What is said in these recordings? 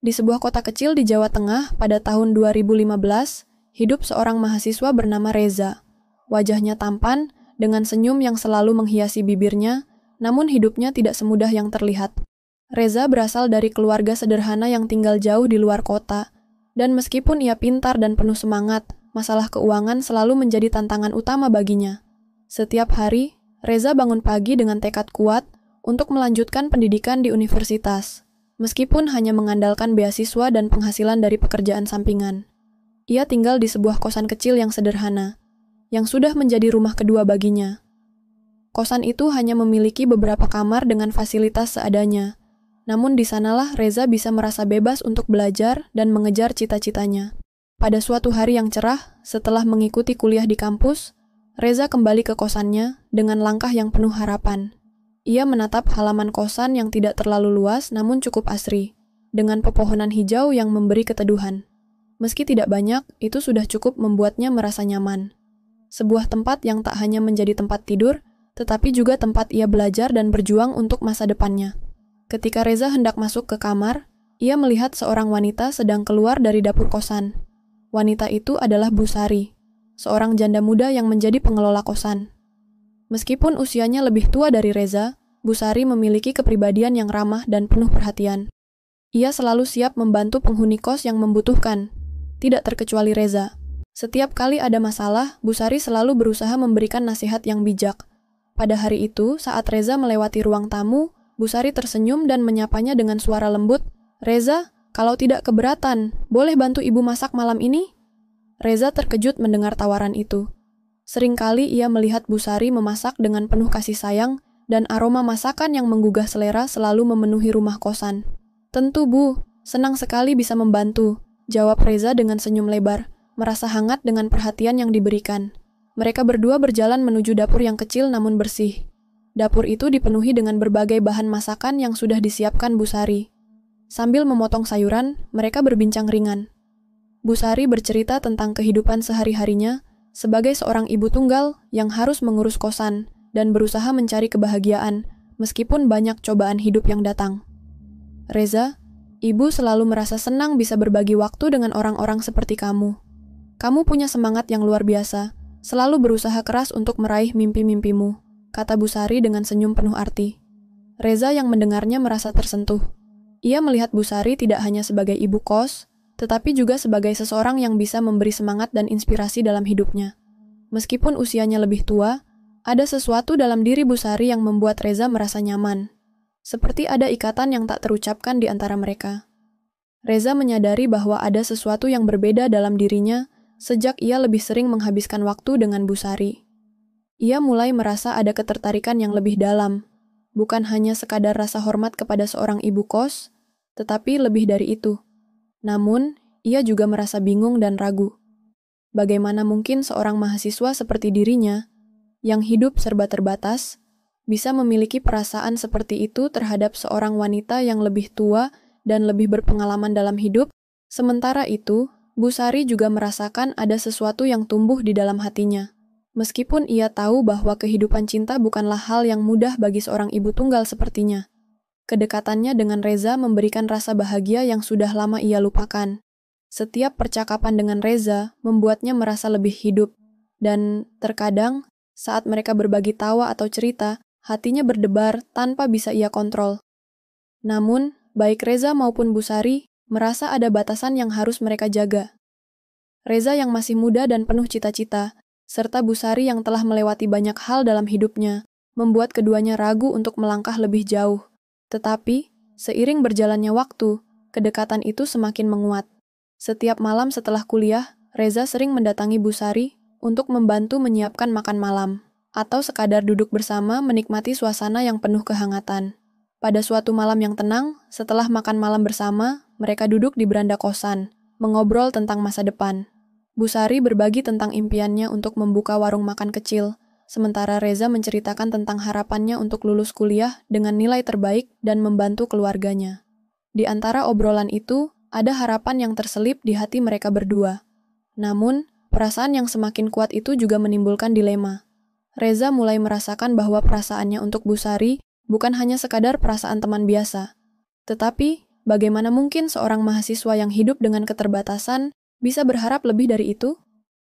Di sebuah kota kecil di Jawa Tengah pada tahun 2015, hidup seorang mahasiswa bernama Reza. Wajahnya tampan, dengan senyum yang selalu menghiasi bibirnya, namun hidupnya tidak semudah yang terlihat. Reza berasal dari keluarga sederhana yang tinggal jauh di luar kota, dan meskipun ia pintar dan penuh semangat, masalah keuangan selalu menjadi tantangan utama baginya. Setiap hari, Reza bangun pagi dengan tekad kuat untuk melanjutkan pendidikan di universitas, meskipun hanya mengandalkan beasiswa dan penghasilan dari pekerjaan sampingan. Ia tinggal di sebuah kosan kecil yang sederhana, yang sudah menjadi rumah kedua baginya. Kosan itu hanya memiliki beberapa kamar dengan fasilitas seadanya, namun di sanalah Reza bisa merasa bebas untuk belajar dan mengejar cita-citanya. Pada suatu hari yang cerah, setelah mengikuti kuliah di kampus, Reza kembali ke kosannya dengan langkah yang penuh harapan. Ia menatap halaman kosan yang tidak terlalu luas namun cukup asri, dengan pepohonan hijau yang memberi keteduhan. Meski tidak banyak, itu sudah cukup membuatnya merasa nyaman. Sebuah tempat yang tak hanya menjadi tempat tidur, tetapi juga tempat ia belajar dan berjuang untuk masa depannya. Ketika Reza hendak masuk ke kamar, ia melihat seorang wanita sedang keluar dari dapur kosan. Wanita itu adalah Bu Sari, seorang janda muda yang menjadi pengelola kosan. Meskipun usianya lebih tua dari Reza, Bu Sari memiliki kepribadian yang ramah dan penuh perhatian. Ia selalu siap membantu penghuni kos yang membutuhkan, tidak terkecuali Reza. Setiap kali ada masalah, Bu Sari selalu berusaha memberikan nasihat yang bijak. Pada hari itu, saat Reza melewati ruang tamu, Bu Sari tersenyum dan menyapanya dengan suara lembut, "Reza, kalau tidak keberatan, boleh bantu ibu masak malam ini?" Reza terkejut mendengar tawaran itu. Seringkali ia melihat Bu Sari memasak dengan penuh kasih sayang, dan aroma masakan yang menggugah selera selalu memenuhi rumah kosan. "Tentu, Bu, senang sekali bisa membantu," jawab Reza dengan senyum lebar, merasa hangat dengan perhatian yang diberikan. Mereka berdua berjalan menuju dapur yang kecil namun bersih. Dapur itu dipenuhi dengan berbagai bahan masakan yang sudah disiapkan Bu Sari. Sambil memotong sayuran, mereka berbincang ringan. Bu Sari bercerita tentang kehidupan sehari-harinya sebagai seorang ibu tunggal yang harus mengurus kosan dan berusaha mencari kebahagiaan meskipun banyak cobaan hidup yang datang. "Reza, ibu selalu merasa senang bisa berbagi waktu dengan orang-orang seperti kamu. Kamu punya semangat yang luar biasa, selalu berusaha keras untuk meraih mimpi-mimpimu," kata Bu Sari dengan senyum penuh arti. Reza yang mendengarnya merasa tersentuh. Ia melihat Bu Sari tidak hanya sebagai ibu kos, tetapi juga sebagai seseorang yang bisa memberi semangat dan inspirasi dalam hidupnya. Meskipun usianya lebih tua, ada sesuatu dalam diri Bu Sari yang membuat Reza merasa nyaman. Seperti ada ikatan yang tak terucapkan di antara mereka. Reza menyadari bahwa ada sesuatu yang berbeda dalam dirinya sejak ia lebih sering menghabiskan waktu dengan Bu Sari. Ia mulai merasa ada ketertarikan yang lebih dalam, bukan hanya sekadar rasa hormat kepada seorang ibu kos, tetapi lebih dari itu. Namun, ia juga merasa bingung dan ragu. Bagaimana mungkin seorang mahasiswa seperti dirinya, yang hidup serba terbatas, bisa memiliki perasaan seperti itu terhadap seorang wanita yang lebih tua dan lebih berpengalaman dalam hidup? Sementara itu, Bu Sari juga merasakan ada sesuatu yang tumbuh di dalam hatinya. Meskipun ia tahu bahwa kehidupan cinta bukanlah hal yang mudah bagi seorang ibu tunggal sepertinya. Kedekatannya dengan Reza memberikan rasa bahagia yang sudah lama ia lupakan. Setiap percakapan dengan Reza membuatnya merasa lebih hidup. Dan terkadang, saat mereka berbagi tawa atau cerita, hatinya berdebar tanpa bisa ia kontrol. Namun, baik Reza maupun Bu Sari merasa ada batasan yang harus mereka jaga. Reza yang masih muda dan penuh cita-cita, serta Bu Sari yang telah melewati banyak hal dalam hidupnya, membuat keduanya ragu untuk melangkah lebih jauh. Tetapi, seiring berjalannya waktu, kedekatan itu semakin menguat. Setiap malam setelah kuliah, Reza sering mendatangi Bu Sari untuk membantu menyiapkan makan malam, atau sekadar duduk bersama menikmati suasana yang penuh kehangatan. Pada suatu malam yang tenang, setelah makan malam bersama, mereka duduk di beranda kosan, mengobrol tentang masa depan. Bu Sari berbagi tentang impiannya untuk membuka warung makan kecil, sementara Reza menceritakan tentang harapannya untuk lulus kuliah dengan nilai terbaik dan membantu keluarganya. Di antara obrolan itu, ada harapan yang terselip di hati mereka berdua. Namun, perasaan yang semakin kuat itu juga menimbulkan dilema. Reza mulai merasakan bahwa perasaannya untuk Bu Sari bukan hanya sekadar perasaan teman biasa, tetapi Bagaimana mungkin seorang mahasiswa yang hidup dengan keterbatasan bisa berharap lebih dari itu?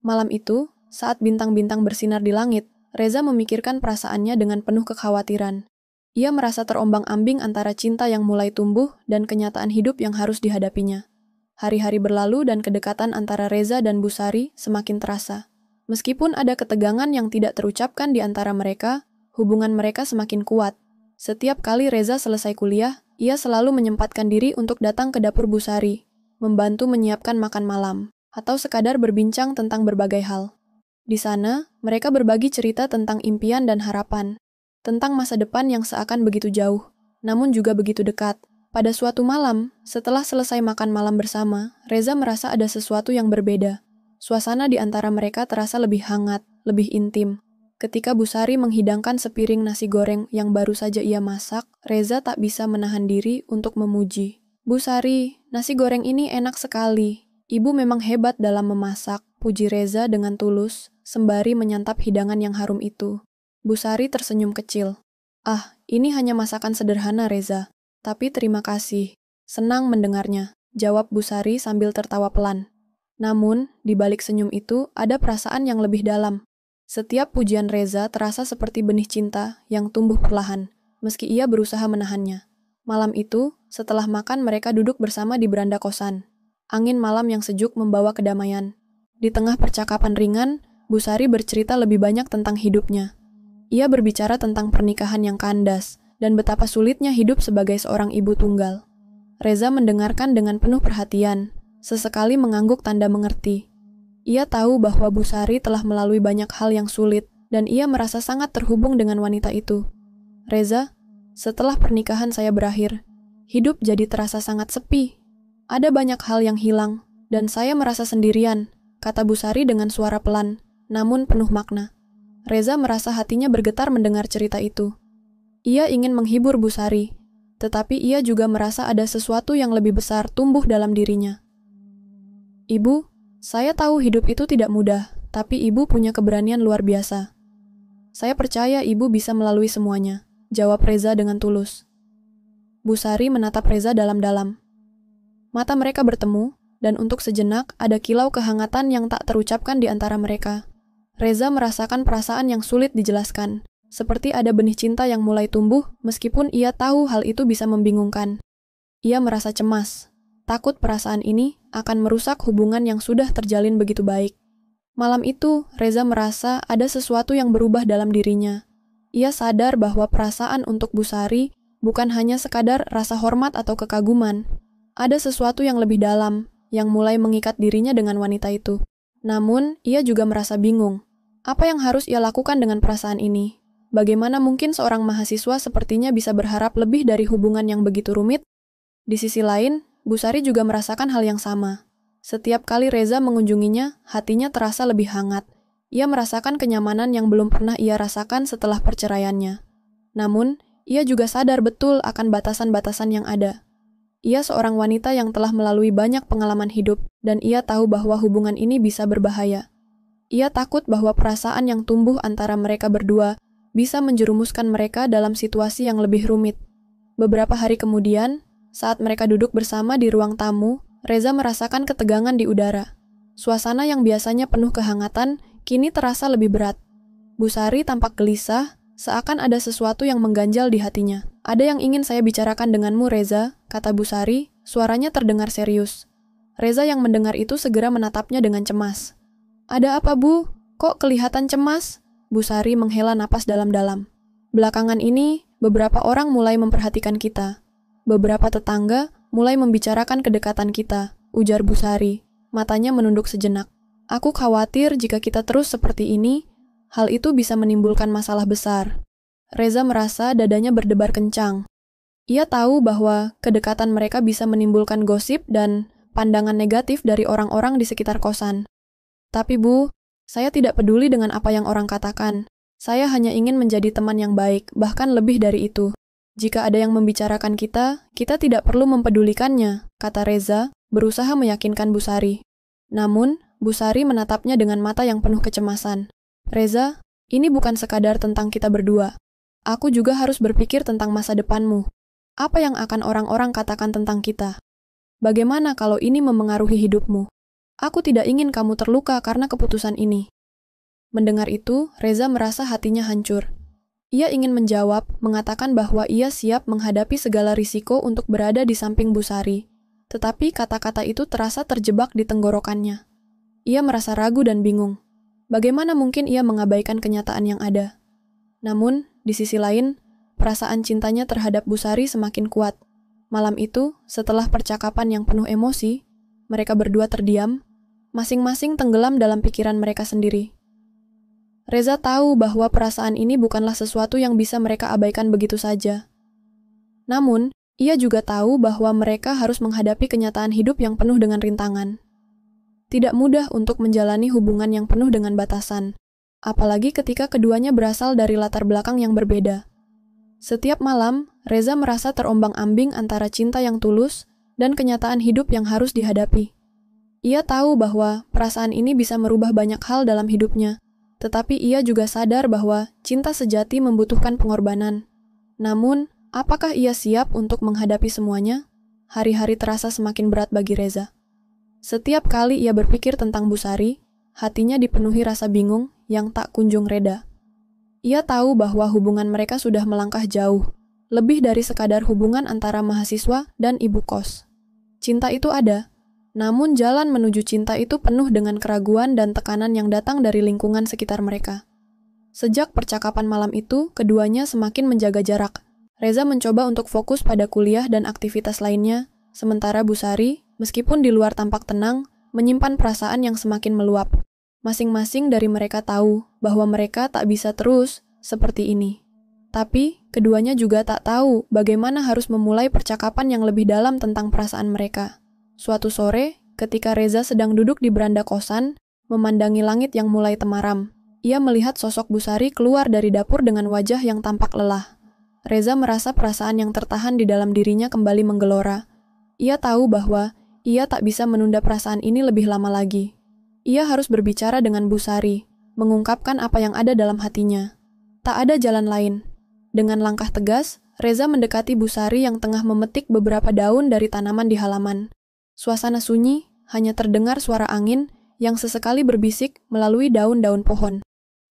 Malam itu, saat bintang-bintang bersinar di langit, Reza memikirkan perasaannya dengan penuh kekhawatiran. Ia merasa terombang-ambing antara cinta yang mulai tumbuh dan kenyataan hidup yang harus dihadapinya. Hari-hari berlalu dan kedekatan antara Reza dan Busari semakin terasa. Meskipun ada ketegangan yang tidak terucapkan di antara mereka, hubungan mereka semakin kuat. Setiap kali Reza selesai kuliah, ia selalu menyempatkan diri untuk datang ke dapur Busari, membantu menyiapkan makan malam, atau sekadar berbincang tentang berbagai hal. Di sana, mereka berbagi cerita tentang impian dan harapan, tentang masa depan yang seakan begitu jauh, namun juga begitu dekat. Pada suatu malam, setelah selesai makan malam bersama, Reza merasa ada sesuatu yang berbeda. Suasana di antara mereka terasa lebih hangat, lebih intim. Ketika Busari menghidangkan sepiring nasi goreng yang baru saja ia masak, Reza tak bisa menahan diri untuk memuji. "Busari, nasi goreng ini enak sekali. Ibu memang hebat dalam memasak," puji Reza dengan tulus, sembari menyantap hidangan yang harum itu. Busari tersenyum kecil. "Ah, ini hanya masakan sederhana, Reza. Tapi terima kasih. Senang mendengarnya," jawab Busari sambil tertawa pelan. Namun, di balik senyum itu ada perasaan yang lebih dalam. Setiap pujian Reza terasa seperti benih cinta yang tumbuh perlahan, meski ia berusaha menahannya. Malam itu, setelah makan mereka duduk bersama di beranda kosan. Angin malam yang sejuk membawa kedamaian. Di tengah percakapan ringan, Busari bercerita lebih banyak tentang hidupnya. Ia berbicara tentang pernikahan yang kandas, dan betapa sulitnya hidup sebagai seorang ibu tunggal. Reza mendengarkan dengan penuh perhatian, sesekali mengangguk tanda mengerti. Ia tahu bahwa Busari telah melalui banyak hal yang sulit, dan ia merasa sangat terhubung dengan wanita itu. "Reza, setelah pernikahan saya berakhir, hidup jadi terasa sangat sepi. Ada banyak hal yang hilang, dan saya merasa sendirian," kata Busari dengan suara pelan, namun penuh makna. Reza merasa hatinya bergetar mendengar cerita itu. Ia ingin menghibur Busari, tetapi ia juga merasa ada sesuatu yang lebih besar tumbuh dalam dirinya. "Ibu, saya tahu hidup itu tidak mudah, tapi ibu punya keberanian luar biasa. Saya percaya ibu bisa melalui semuanya," jawab Reza dengan tulus. Busari menatap Reza dalam-dalam. Mata mereka bertemu, dan untuk sejenak ada kilau kehangatan yang tak terucapkan di antara mereka. Reza merasakan perasaan yang sulit dijelaskan, seperti ada benih cinta yang mulai tumbuh meskipun ia tahu hal itu bisa membingungkan. Ia merasa cemas. Takut perasaan ini akan merusak hubungan yang sudah terjalin begitu baik. Malam itu, Reza merasa ada sesuatu yang berubah dalam dirinya. Ia sadar bahwa perasaan untuk Busari bukan hanya sekadar rasa hormat atau kekaguman. Ada sesuatu yang lebih dalam, yang mulai mengikat dirinya dengan wanita itu. Namun, ia juga merasa bingung. Apa yang harus ia lakukan dengan perasaan ini? Bagaimana mungkin seorang mahasiswa sepertinya bisa berharap lebih dari hubungan yang begitu rumit? Di sisi lain, Busari juga merasakan hal yang sama. Setiap kali Reza mengunjunginya, hatinya terasa lebih hangat. Ia merasakan kenyamanan yang belum pernah ia rasakan setelah perceraiannya. Namun, ia juga sadar betul akan batasan-batasan yang ada. Ia seorang wanita yang telah melalui banyak pengalaman hidup, dan ia tahu bahwa hubungan ini bisa berbahaya. Ia takut bahwa perasaan yang tumbuh antara mereka berdua bisa menjerumuskan mereka dalam situasi yang lebih rumit. Beberapa hari kemudian, saat mereka duduk bersama di ruang tamu, Reza merasakan ketegangan di udara. Suasana yang biasanya penuh kehangatan, kini terasa lebih berat. Busari tampak gelisah, seakan ada sesuatu yang mengganjal di hatinya. "Ada yang ingin saya bicarakan denganmu, Reza," kata Busari, suaranya terdengar serius. Reza yang mendengar itu segera menatapnya dengan cemas. "Ada apa, Bu? Kok kelihatan cemas?" Busari menghela napas dalam-dalam. "Belakangan ini, beberapa orang mulai memperhatikan kita. Beberapa tetangga mulai membicarakan kedekatan kita," ujar Busari. Matanya menunduk sejenak. "Aku khawatir jika kita terus seperti ini, hal itu bisa menimbulkan masalah besar." Reza merasa dadanya berdebar kencang. Ia tahu bahwa kedekatan mereka bisa menimbulkan gosip dan pandangan negatif dari orang-orang di sekitar kosan. "Tapi Bu, saya tidak peduli dengan apa yang orang katakan. Saya hanya ingin menjadi teman yang baik, bahkan lebih dari itu. Jika ada yang membicarakan kita tidak perlu mempedulikannya," kata Reza, berusaha meyakinkan Busari. Namun, Busari menatapnya dengan mata yang penuh kecemasan. "Reza, ini bukan sekadar tentang kita berdua. Aku juga harus berpikir tentang masa depanmu. Apa yang akan orang-orang katakan tentang kita? Bagaimana kalau ini memengaruhi hidupmu? Aku tidak ingin kamu terluka karena keputusan ini. Mendengar itu, Reza merasa hatinya hancur. Ia ingin menjawab, mengatakan bahwa ia siap menghadapi segala risiko untuk berada di samping Bu Sari. Tetapi kata-kata itu terasa terjebak di tenggorokannya. Ia merasa ragu dan bingung. Bagaimana mungkin ia mengabaikan kenyataan yang ada? Namun, di sisi lain, perasaan cintanya terhadap Bu Sari semakin kuat. Malam itu, setelah percakapan yang penuh emosi, mereka berdua terdiam, masing-masing tenggelam dalam pikiran mereka sendiri. Reza tahu bahwa perasaan ini bukanlah sesuatu yang bisa mereka abaikan begitu saja. Namun, ia juga tahu bahwa mereka harus menghadapi kenyataan hidup yang penuh dengan rintangan. Tidak mudah untuk menjalani hubungan yang penuh dengan batasan, apalagi ketika keduanya berasal dari latar belakang yang berbeda. Setiap malam, Reza merasa terombang-ambing antara cinta yang tulus dan kenyataan hidup yang harus dihadapi. Ia tahu bahwa perasaan ini bisa merubah banyak hal dalam hidupnya, tetapi ia juga sadar bahwa cinta sejati membutuhkan pengorbanan. Namun, apakah ia siap untuk menghadapi semuanya? Hari-hari terasa semakin berat bagi Reza. Setiap kali ia berpikir tentang Bu Sari, hatinya dipenuhi rasa bingung yang tak kunjung reda. Ia tahu bahwa hubungan mereka sudah melangkah jauh, lebih dari sekadar hubungan antara mahasiswa dan ibu kos. Cinta itu ada, namun jalan menuju cinta itu penuh dengan keraguan dan tekanan yang datang dari lingkungan sekitar mereka. Sejak percakapan malam itu, keduanya semakin menjaga jarak. Reza mencoba untuk fokus pada kuliah dan aktivitas lainnya, sementara Bu Sari, meskipun di luar tampak tenang, menyimpan perasaan yang semakin meluap. Masing-masing dari mereka tahu bahwa mereka tak bisa terus seperti ini. Tapi, keduanya juga tak tahu bagaimana harus memulai percakapan yang lebih dalam tentang perasaan mereka. Suatu sore, ketika Reza sedang duduk di beranda kosan, memandangi langit yang mulai temaram, ia melihat sosok Bu Sari keluar dari dapur dengan wajah yang tampak lelah. Reza merasa perasaan yang tertahan di dalam dirinya kembali menggelora. Ia tahu bahwa ia tak bisa menunda perasaan ini lebih lama lagi. Ia harus berbicara dengan Bu Sari, mengungkapkan apa yang ada dalam hatinya. Tak ada jalan lain. Dengan langkah tegas, Reza mendekati Bu Sari yang tengah memetik beberapa daun dari tanaman di halaman. Suasana sunyi, hanya terdengar suara angin yang sesekali berbisik melalui daun-daun pohon.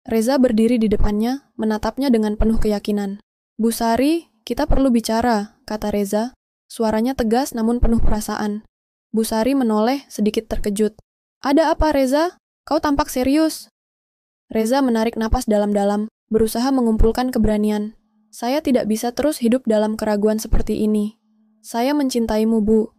Reza berdiri di depannya, menatapnya dengan penuh keyakinan. Bu Sari, kita perlu bicara, kata Reza. Suaranya tegas namun penuh perasaan. Bu Sari menoleh sedikit terkejut. Ada apa, Reza? Kau tampak serius. Reza menarik napas dalam-dalam, berusaha mengumpulkan keberanian. Saya tidak bisa terus hidup dalam keraguan seperti ini. Saya mencintaimu, Bu.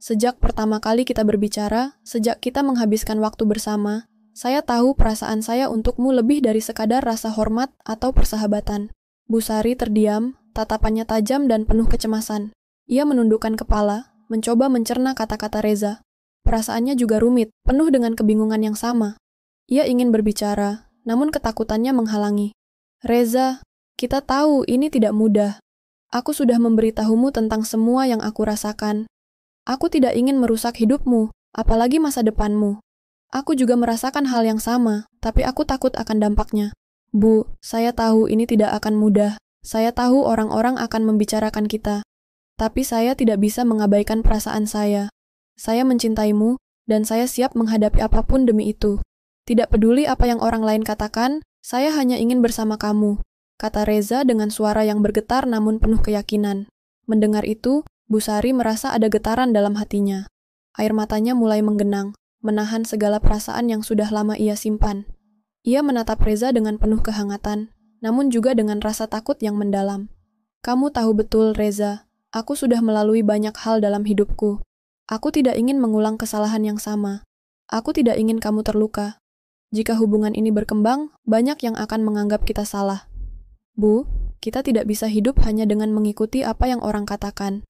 Sejak pertama kali kita berbicara, sejak kita menghabiskan waktu bersama, saya tahu perasaan saya untukmu lebih dari sekadar rasa hormat atau persahabatan. Bu Sari terdiam, tatapannya tajam dan penuh kecemasan. Ia menundukkan kepala, mencoba mencerna kata-kata Reza. Perasaannya juga rumit, penuh dengan kebingungan yang sama. Ia ingin berbicara, namun ketakutannya menghalangi. Reza, kita tahu ini tidak mudah. Aku sudah memberitahumu tentang semua yang aku rasakan. Aku tidak ingin merusak hidupmu, apalagi masa depanmu. Aku juga merasakan hal yang sama, tapi aku takut akan dampaknya. Bu, saya tahu ini tidak akan mudah. Saya tahu orang-orang akan membicarakan kita. Tapi saya tidak bisa mengabaikan perasaan saya. Saya mencintaimu, dan saya siap menghadapi apapun demi itu. Tidak peduli apa yang orang lain katakan, saya hanya ingin bersama kamu, kata Reza dengan suara yang bergetar namun penuh keyakinan. Mendengar itu, Bu Sari merasa ada getaran dalam hatinya. Air matanya mulai menggenang, menahan segala perasaan yang sudah lama ia simpan. Ia menatap Reza dengan penuh kehangatan, namun juga dengan rasa takut yang mendalam. Kamu tahu betul, Reza, aku sudah melalui banyak hal dalam hidupku. Aku tidak ingin mengulang kesalahan yang sama. Aku tidak ingin kamu terluka. Jika hubungan ini berkembang, banyak yang akan menganggap kita salah. Bu, kita tidak bisa hidup hanya dengan mengikuti apa yang orang katakan.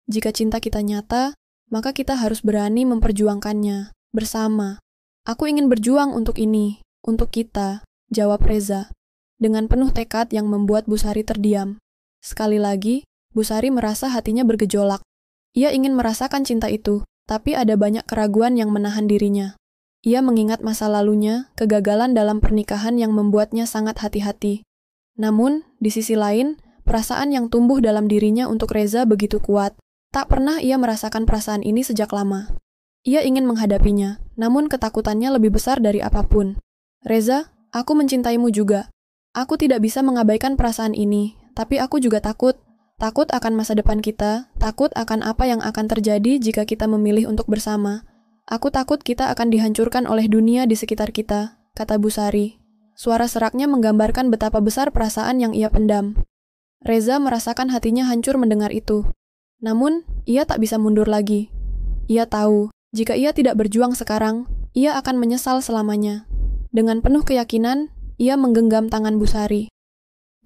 Jika cinta kita nyata, maka kita harus berani memperjuangkannya, bersama. Aku ingin berjuang untuk ini, untuk kita, jawab Reza, dengan penuh tekad yang membuat Bu Sari terdiam. Sekali lagi, Bu Sari merasa hatinya bergejolak. Ia ingin merasakan cinta itu, tapi ada banyak keraguan yang menahan dirinya. Ia mengingat masa lalunya, kegagalan dalam pernikahan yang membuatnya sangat hati-hati. Namun, di sisi lain, Perasaan yang tumbuh dalam dirinya untuk Reza begitu kuat. Tak pernah ia merasakan perasaan ini sejak lama. Ia ingin menghadapinya, namun ketakutannya lebih besar dari apapun. Reza, aku mencintaimu juga. Aku tidak bisa mengabaikan perasaan ini, tapi aku juga takut. Takut akan masa depan kita, takut akan apa yang akan terjadi jika kita memilih untuk bersama. Aku takut kita akan dihancurkan oleh dunia di sekitar kita, kata Busari. Suara seraknya menggambarkan betapa besar perasaan yang ia pendam. Reza merasakan hatinya hancur mendengar itu. Namun, ia tak bisa mundur lagi. Ia tahu, jika ia tidak berjuang sekarang, ia akan menyesal selamanya. Dengan penuh keyakinan, ia menggenggam tangan Busari.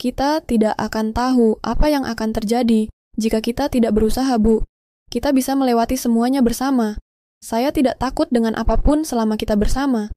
Kita tidak akan tahu apa yang akan terjadi jika kita tidak berusaha, Bu. Kita bisa melewati semuanya bersama. Saya tidak takut dengan apapun selama kita bersama.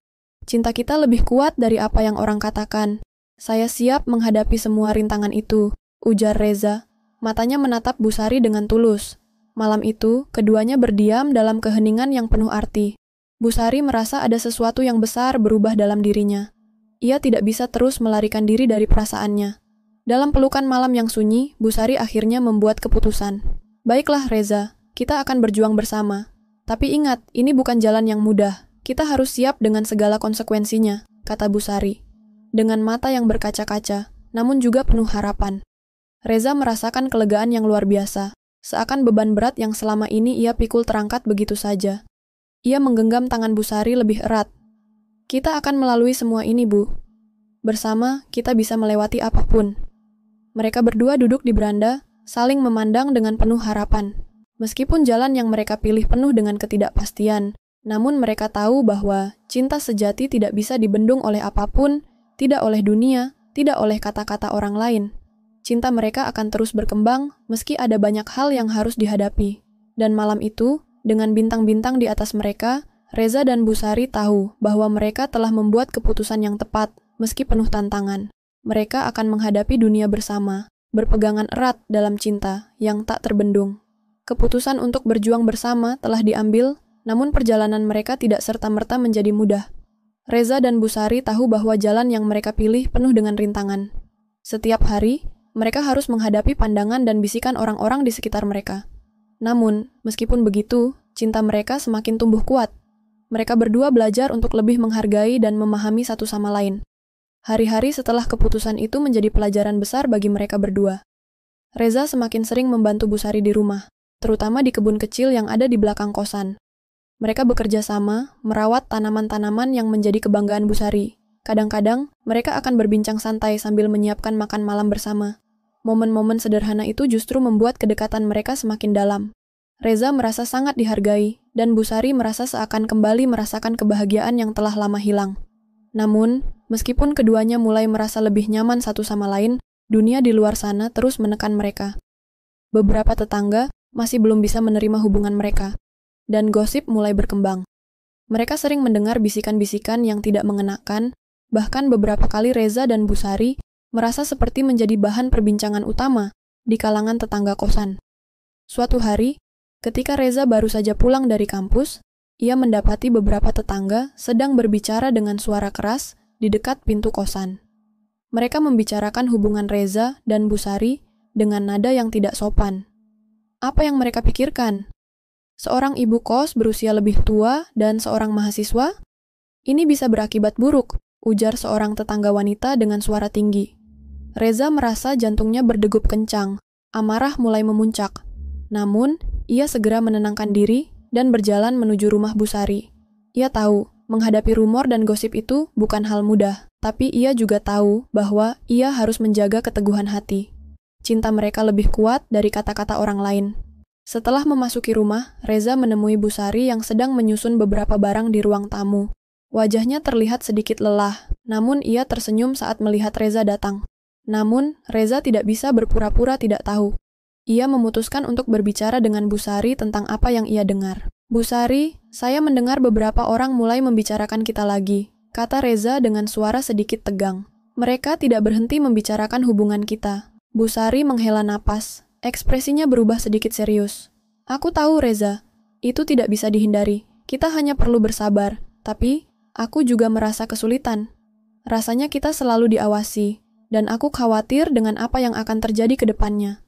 Cinta kita lebih kuat dari apa yang orang katakan. Saya siap menghadapi semua rintangan itu, ujar Reza. Matanya menatap Busari dengan tulus. Malam itu, keduanya berdiam dalam keheningan yang penuh arti. Busari merasa ada sesuatu yang besar berubah dalam dirinya. Ia tidak bisa terus melarikan diri dari perasaannya. Dalam pelukan malam yang sunyi, Busari akhirnya membuat keputusan. Baiklah Reza, kita akan berjuang bersama. Tapi ingat, ini bukan jalan yang mudah. Kita harus siap dengan segala konsekuensinya, kata Busari. Dengan mata yang berkaca-kaca, namun juga penuh harapan. Reza merasakan kelegaan yang luar biasa, seakan beban berat yang selama ini ia pikul terangkat begitu saja. Ia menggenggam tangan Busari lebih erat. Kita akan melalui semua ini, Bu. Bersama, kita bisa melewati apapun. Mereka berdua duduk di beranda, saling memandang dengan penuh harapan. Meskipun jalan yang mereka pilih penuh dengan ketidakpastian, namun mereka tahu bahwa cinta sejati tidak bisa dibendung oleh apapun, tidak oleh dunia, tidak oleh kata-kata orang lain. Cinta mereka akan terus berkembang meski ada banyak hal yang harus dihadapi. Dan malam itu, dengan bintang-bintang di atas mereka, Reza dan Busari tahu bahwa mereka telah membuat keputusan yang tepat meski penuh tantangan. Mereka akan menghadapi dunia bersama, berpegangan erat dalam cinta yang tak terbendung. Keputusan untuk berjuang bersama telah diambil, namun perjalanan mereka tidak serta-merta menjadi mudah. Reza dan Busari tahu bahwa jalan yang mereka pilih penuh dengan rintangan. Setiap hari, mereka harus menghadapi pandangan dan bisikan orang-orang di sekitar mereka. Namun, meskipun begitu, cinta mereka semakin tumbuh kuat. Mereka berdua belajar untuk lebih menghargai dan memahami satu sama lain. Hari-hari setelah keputusan itu menjadi pelajaran besar bagi mereka berdua. Reza semakin sering membantu Busari di rumah, terutama di kebun kecil yang ada di belakang kosan. Mereka bekerja sama, merawat tanaman-tanaman yang menjadi kebanggaan Busari. Kadang-kadang, mereka akan berbincang santai sambil menyiapkan makan malam bersama. Momen-momen sederhana itu justru membuat kedekatan mereka semakin dalam. Reza merasa sangat dihargai, dan Busari merasa seakan kembali merasakan kebahagiaan yang telah lama hilang. Namun, meskipun keduanya mulai merasa lebih nyaman satu sama lain, dunia di luar sana terus menekan mereka. Beberapa tetangga masih belum bisa menerima hubungan mereka, dan gosip mulai berkembang. Mereka sering mendengar bisikan-bisikan yang tidak mengenakan, bahkan beberapa kali Reza dan Busari merasa seperti menjadi bahan perbincangan utama di kalangan tetangga kosan. Suatu hari, ketika Reza baru saja pulang dari kampus, ia mendapati beberapa tetangga sedang berbicara dengan suara keras di dekat pintu kosan. Mereka membicarakan hubungan Reza dan Busari dengan nada yang tidak sopan. Apa yang mereka pikirkan? Seorang ibu kos berusia lebih tua dan seorang mahasiswa? Ini bisa berakibat buruk, ujar seorang tetangga wanita dengan suara tinggi. Reza merasa jantungnya berdegup kencang, amarah mulai memuncak. Namun, ia segera menenangkan diri dan berjalan menuju rumah Busari. Ia tahu, menghadapi rumor dan gosip itu bukan hal mudah, tapi ia juga tahu bahwa ia harus menjaga keteguhan hati. Cinta mereka lebih kuat dari kata-kata orang lain. Setelah memasuki rumah, Reza menemui Busari yang sedang menyusun beberapa barang di ruang tamu. Wajahnya terlihat sedikit lelah, namun ia tersenyum saat melihat Reza datang. Namun, Reza tidak bisa berpura-pura tidak tahu. Ia memutuskan untuk berbicara dengan Busari tentang apa yang ia dengar. Busari, saya mendengar beberapa orang mulai membicarakan kita lagi, kata Reza dengan suara sedikit tegang. Mereka tidak berhenti membicarakan hubungan kita. Busari menghela napas, ekspresinya berubah sedikit serius. Aku tahu Reza, itu tidak bisa dihindari. Kita hanya perlu bersabar, tapi aku juga merasa kesulitan. Rasanya kita selalu diawasi, dan aku khawatir dengan apa yang akan terjadi ke depannya.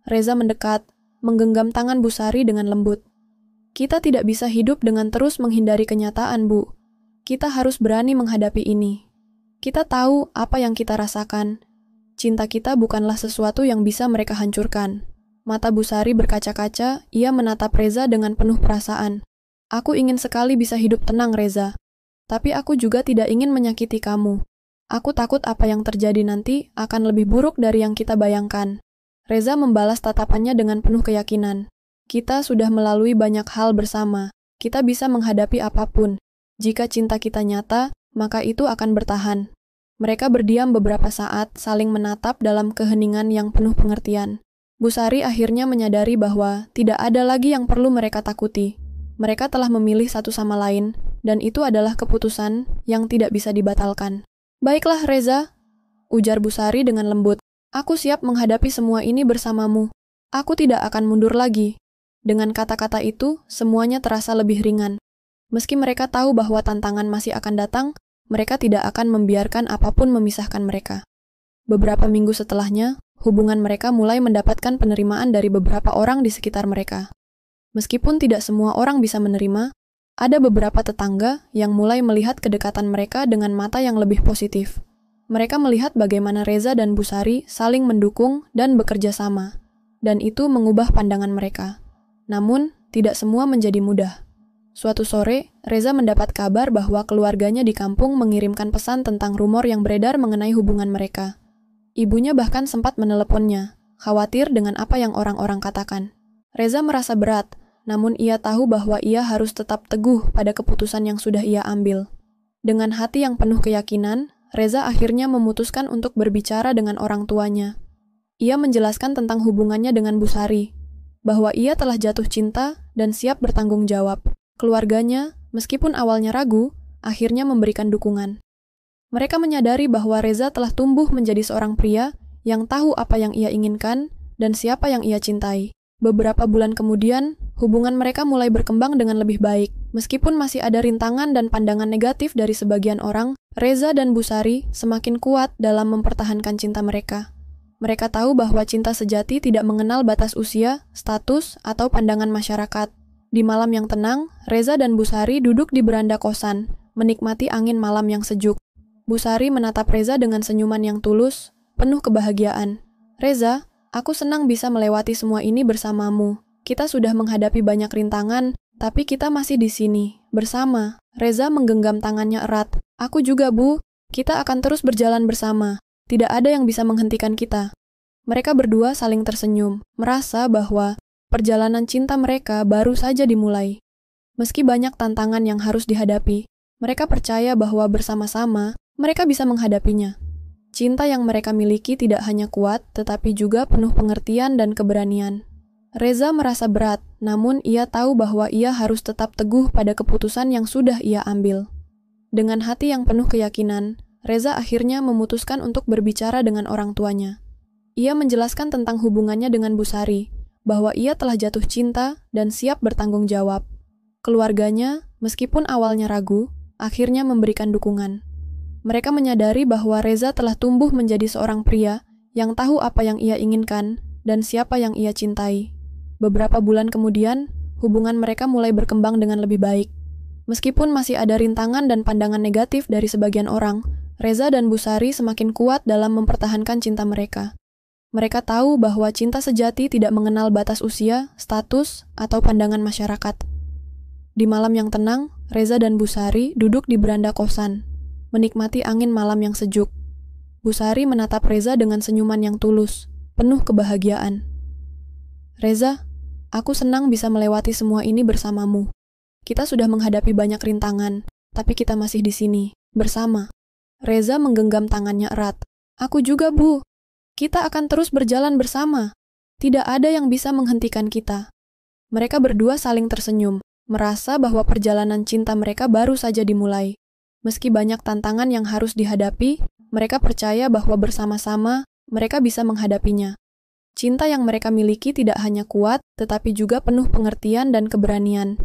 Reza mendekat, menggenggam tangan Bu Sari dengan lembut. Kita tidak bisa hidup dengan terus menghindari kenyataan, Bu. Kita harus berani menghadapi ini. Kita tahu apa yang kita rasakan. Cinta kita bukanlah sesuatu yang bisa mereka hancurkan. Mata Bu Sari berkaca-kaca, ia menatap Reza dengan penuh perasaan. Aku ingin sekali bisa hidup tenang, Reza. Tapi aku juga tidak ingin menyakiti kamu. Aku takut apa yang terjadi nanti akan lebih buruk dari yang kita bayangkan. Reza membalas tatapannya dengan penuh keyakinan. Kita sudah melalui banyak hal bersama. Kita bisa menghadapi apapun. Jika cinta kita nyata, maka itu akan bertahan. Mereka berdiam beberapa saat, saling menatap dalam keheningan yang penuh pengertian. Bu Sari akhirnya menyadari bahwa tidak ada lagi yang perlu mereka takuti. Mereka telah memilih satu sama lain, dan itu adalah keputusan yang tidak bisa dibatalkan. Baiklah, Reza, ujar Bu Sari dengan lembut. Aku siap menghadapi semua ini bersamamu. Aku tidak akan mundur lagi. Dengan kata-kata itu, semuanya terasa lebih ringan. Meski mereka tahu bahwa tantangan masih akan datang, mereka tidak akan membiarkan apapun memisahkan mereka. Beberapa minggu setelahnya, hubungan mereka mulai mendapatkan penerimaan dari beberapa orang di sekitar mereka. Meskipun tidak semua orang bisa menerima, ada beberapa tetangga yang mulai melihat kedekatan mereka dengan mata yang lebih positif. Mereka melihat bagaimana Reza dan Bu Sari saling mendukung dan bekerja sama, dan itu mengubah pandangan mereka. Namun, tidak semua menjadi mudah. Suatu sore, Reza mendapat kabar bahwa keluarganya di kampung mengirimkan pesan tentang rumor yang beredar mengenai hubungan mereka. Ibunya bahkan sempat meneleponnya, khawatir dengan apa yang orang-orang katakan. Reza merasa berat, namun ia tahu bahwa ia harus tetap teguh pada keputusan yang sudah ia ambil. Dengan hati yang penuh keyakinan, Reza akhirnya memutuskan untuk berbicara dengan orang tuanya. Ia menjelaskan tentang hubungannya dengan Bu Sari, bahwa ia telah jatuh cinta dan siap bertanggung jawab. Keluarganya, meskipun awalnya ragu, akhirnya memberikan dukungan. Mereka menyadari bahwa Reza telah tumbuh menjadi seorang pria yang tahu apa yang ia inginkan dan siapa yang ia cintai. Beberapa bulan kemudian, hubungan mereka mulai berkembang dengan lebih baik. Meskipun masih ada rintangan dan pandangan negatif dari sebagian orang, Reza dan Bu Sari semakin kuat dalam mempertahankan cinta mereka. Mereka tahu bahwa cinta sejati tidak mengenal batas usia, status, atau pandangan masyarakat. Di malam yang tenang, Reza dan Bu Sari duduk di beranda kosan, menikmati angin malam yang sejuk. Bu Sari menatap Reza dengan senyuman yang tulus, penuh kebahagiaan. Reza, aku senang bisa melewati semua ini bersamamu. Kita sudah menghadapi banyak rintangan, tapi kita masih di sini, bersama. Reza menggenggam tangannya erat. Aku juga, Bu. Kita akan terus berjalan bersama. Tidak ada yang bisa menghentikan kita. Mereka berdua saling tersenyum, merasa bahwa perjalanan cinta mereka baru saja dimulai. Meski banyak tantangan yang harus dihadapi, mereka percaya bahwa bersama-sama, mereka bisa menghadapinya. Cinta yang mereka miliki tidak hanya kuat, tetapi juga penuh pengertian dan keberanian. Reza merasa berat, namun ia tahu bahwa ia harus tetap teguh pada keputusan yang sudah ia ambil. Dengan hati yang penuh keyakinan, Reza akhirnya memutuskan untuk berbicara dengan orang tuanya. Ia menjelaskan tentang hubungannya dengan Bu Sari, bahwa ia telah jatuh cinta dan siap bertanggung jawab. Keluarganya, meskipun awalnya ragu, akhirnya memberikan dukungan. Mereka menyadari bahwa Reza telah tumbuh menjadi seorang pria yang tahu apa yang ia inginkan dan siapa yang ia cintai. Beberapa bulan kemudian, hubungan mereka mulai berkembang dengan lebih baik. Meskipun masih ada rintangan dan pandangan negatif dari sebagian orang, Reza dan Bu Sari semakin kuat dalam mempertahankan cinta mereka. Mereka tahu bahwa cinta sejati tidak mengenal batas usia, status, atau pandangan masyarakat. Di malam yang tenang, Reza dan Bu Sari duduk di beranda kosan, menikmati angin malam yang sejuk. Bu Sari menatap Reza dengan senyuman yang tulus, penuh kebahagiaan. Reza, aku senang bisa melewati semua ini bersamamu. Kita sudah menghadapi banyak rintangan, tapi kita masih di sini, bersama. Reza menggenggam tangannya erat. Aku juga, Bu. Kita akan terus berjalan bersama. Tidak ada yang bisa menghentikan kita. Mereka berdua saling tersenyum, merasa bahwa perjalanan cinta mereka baru saja dimulai. Meski banyak tantangan yang harus dihadapi, mereka percaya bahwa bersama-sama mereka bisa menghadapinya. Cinta yang mereka miliki tidak hanya kuat, tetapi juga penuh pengertian dan keberanian.